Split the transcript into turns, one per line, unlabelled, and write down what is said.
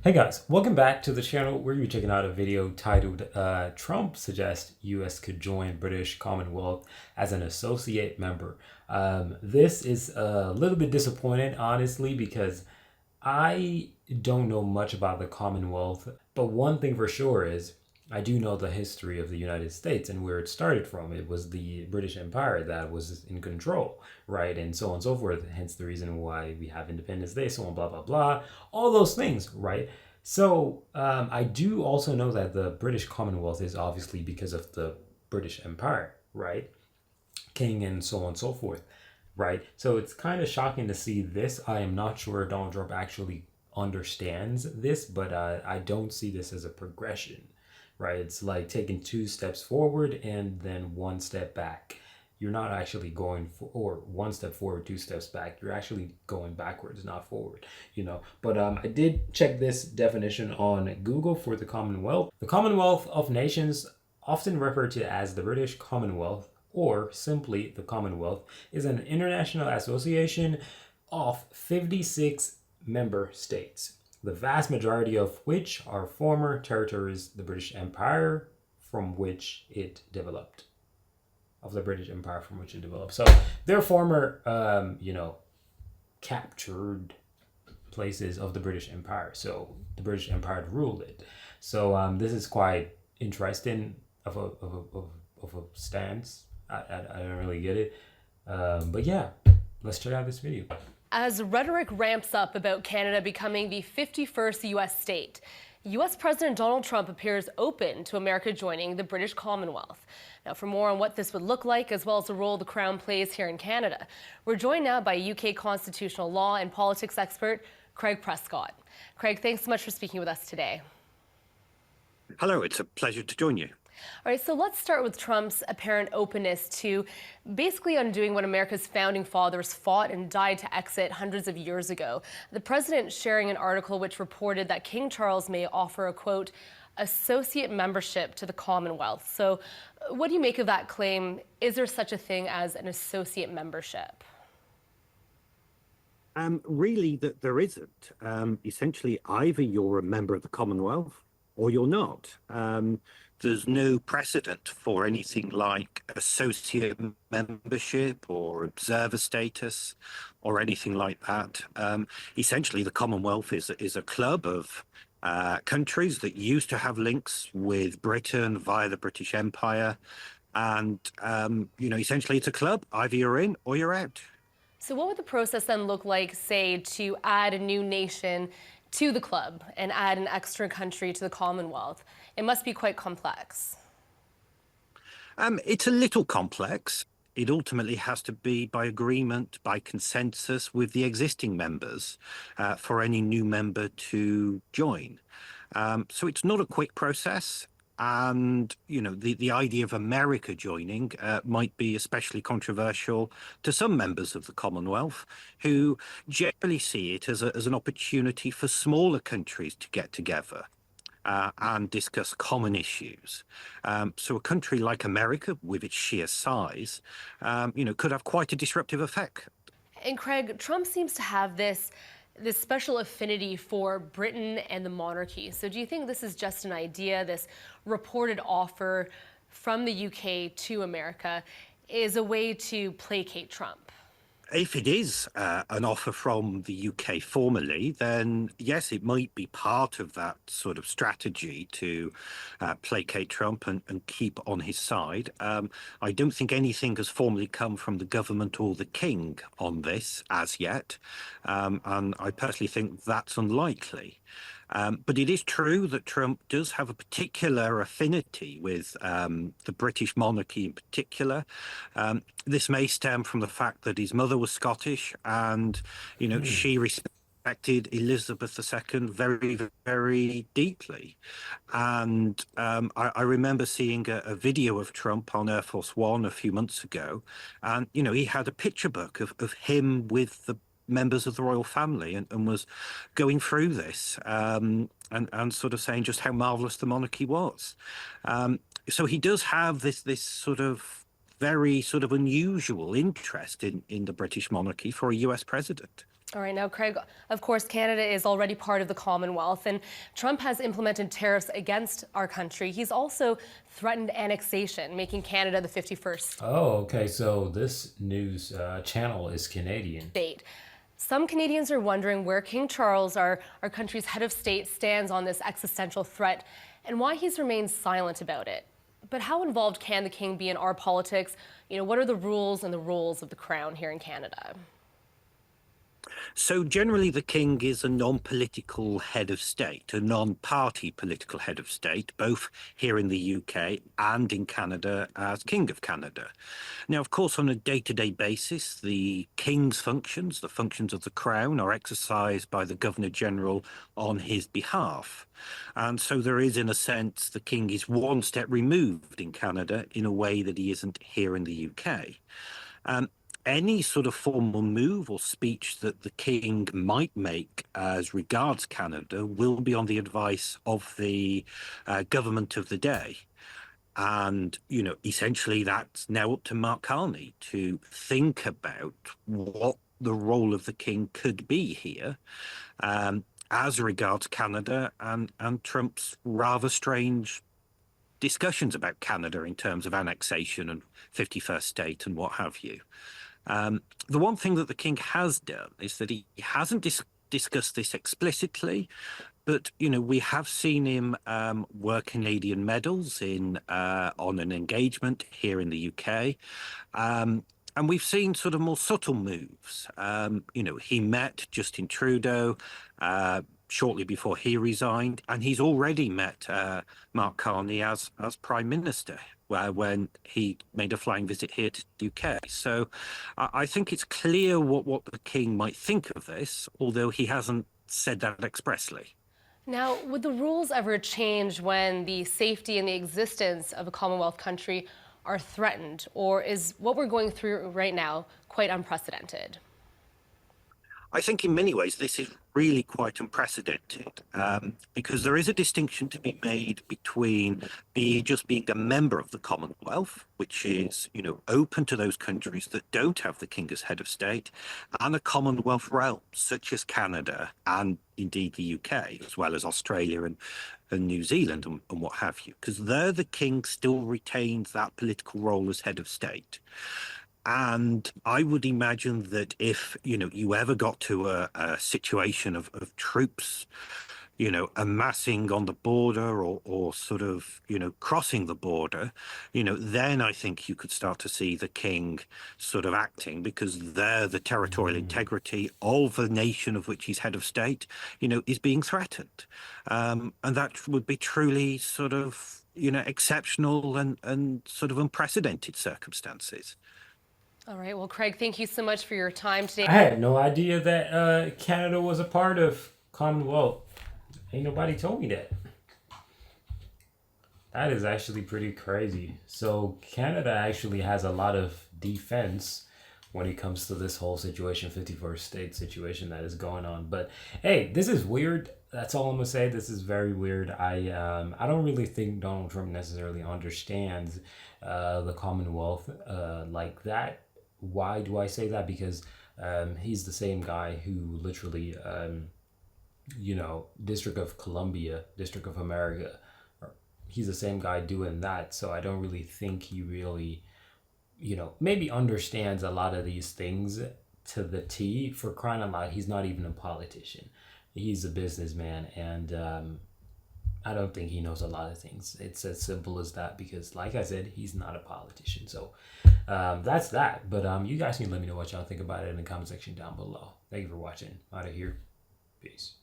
Hey guys, welcome back to the channel where you're checking out a video titled Trump suggests US could join British Commonwealth as an associate member. This is a little bit disappointed, honestly, because I don't know much about the Commonwealth, but one thing for sure is I do know the history of the United States and where it started from. It was the British Empire that was in control, right? And so on and so forth. Hence the reason why we have Independence Day, so on, blah, blah, blah. All those things, right? So I do also know that the British Commonwealth is obviously because of the British Empire, right? King and so on and so forth, right? So it's kind of shocking to see this. I am not sure Donald Trump actually understands this, but I don't see this as a progression, right? It's like taking two steps forward and then one step back. You're not actually going for, or one step forward, two steps back. You're actually going backwards, not forward, you know. But I did check this definition on Google for the Commonwealth. The Commonwealth of Nations, often referred to as the British Commonwealth, or simply the Commonwealth, is an international association of 56 member states, the vast majority of which are former territories of the British Empire from which it developed. Of the British Empire from which it developed. So they're former, captured places of the British Empire. So the British Empire ruled it. So this is quite interesting of a stance. I don't really get it. But yeah, let's check out this video.
As rhetoric ramps up about Canada becoming the 51st U.S. state, U.S. President Donald Trump appears open to America joining the British Commonwealth. Now, for more on what this would look like, as well as the role the Crown plays here in Canada, we're joined now by UK constitutional law and politics expert Craig Prescott. Craig, thanks so much for speaking with us today.
Hello, it's a pleasure to join you.
All right, so let's start with Trump's apparent openness to basically undoing what America's founding fathers fought and died to exit hundreds of years ago. The president sharing an article which reported that King Charles may offer a, quote, associate membership to the Commonwealth. So what do you make of that claim? Is there such a thing as an associate membership?
Really, that there isn't. Essentially, either you're a member of the Commonwealth or you're not. There's no precedent for anything like associate membership or observer status or anything like that. Essentially, the Commonwealth is a club of countries that used to have links with Britain via the British Empire. And, essentially, it's a club. Either you're in or you're out.
So what would the process then look like, say, to add a new nation to the club and add an extra country to the Commonwealth? It must be quite complex.
It's a little complex. It ultimately has to be by agreement, by consensus with the existing members for any new member to join. So it's not a quick process. And, the idea of America joining might be especially controversial to some members of the Commonwealth who generally see it as an opportunity for smaller countries to get together and discuss common issues. So a country like America, with its sheer size, could have quite a disruptive effect.
And Craig, Trump seems to have this special affinity for Britain and the monarchy. So do you think this is just an idea, this reported offer from the UK to America is a way to placate Trump?
If it is an offer from the UK formally, then yes, it might be part of that sort of strategy to placate Trump and keep on his side. I don't think anything has formally come from the government or the king on this as yet. And I personally think that's unlikely. But it is true that Trump does have a particular affinity with the British monarchy in particular. This may stem from the fact that his mother was Scottish and, she respected Elizabeth II very, very deeply. And I remember seeing a video of Trump on Air Force One a few months ago. And, he had a picture book of him with the members of the royal family and was going through this and sort of saying just how marvelous the monarchy was. So he does have this sort of very sort of unusual interest in the British monarchy for a US president.
All right, now, Craig, of course, Canada is already part of the Commonwealth, and Trump has implemented tariffs against our country. He's also threatened annexation, making Canada the 51st
Oh, okay. So this news channel is Canadian.
state. Some Canadians are wondering where King Charles, our country's head of state, stands on this existential threat and why he's remained silent about it. But how involved can the king be in our politics? What are the rules and the roles of the crown here in Canada?
So generally, the king is a non-political head of state, a non-party political head of state, both here in the UK and in Canada as King of Canada. Now, of course, on a day-to-day basis, the king's functions, the functions of the crown, are exercised by the Governor General on his behalf. And so there is, in a sense, the king is one step removed in Canada in a way that he isn't here in the UK. Any sort of formal move or speech that the king might make as regards Canada will be on the advice of the government of the day. And, essentially that's now up to Mark Carney to think about what the role of the king could be here as regards Canada and Trump's rather strange discussions about Canada in terms of annexation and 51st state and what have you. The one thing that the king has done is that he hasn't discussed this explicitly, but we have seen him work Canadian medals in on an engagement here in the UK, and we've seen sort of more subtle moves. He met Justin Trudeau shortly before he resigned, and he's already met Mark Carney as Prime Minister when he made a flying visit here to the UK. So I think it's clear what the king might think of this, although he hasn't said that expressly.
Now, would the rules ever change when the safety and the existence of a Commonwealth country are threatened, or is what we're going through right now quite unprecedented?
I think in many ways this is really quite unprecedented because there is a distinction to be made between just being a member of the Commonwealth, which is, open to those countries that don't have the king as head of state, and a Commonwealth realm such as Canada and indeed the UK, as well as Australia and New Zealand and what have you, because there the king still retains that political role as head of state. And I would imagine that if, you ever got to a situation of troops, amassing on the border or sort of, crossing the border, then I think you could start to see the king sort of acting because there the territorial integrity of the nation of which he's head of state, is being threatened. And that would be truly sort of, exceptional and sort of unprecedented circumstances.
All right, well, Craig, thank you so much for your time today.
I had no idea that Canada was a part of Commonwealth. Ain't nobody told me that. That is actually pretty crazy. So Canada actually has a lot of defense when it comes to this whole situation, 51st state situation that is going on. But hey, this is weird. That's all I'm gonna say. This is very weird. I don't really think Donald Trump necessarily understands the Commonwealth like that. Why do I say that? Because he's the same guy who literally District of Columbia, District of America. He's the same guy doing that. So I don't really think he really, maybe understands a lot of these things to the T. For crying out loud, he's not even a politician. He's a businessman. And I don't think he knows a lot of things. It's as simple as that because, like I said, he's not a politician. So that's that. But you guys can let me know what y'all think about it in the comment section down below. Thank you for watching. Out of here. Peace.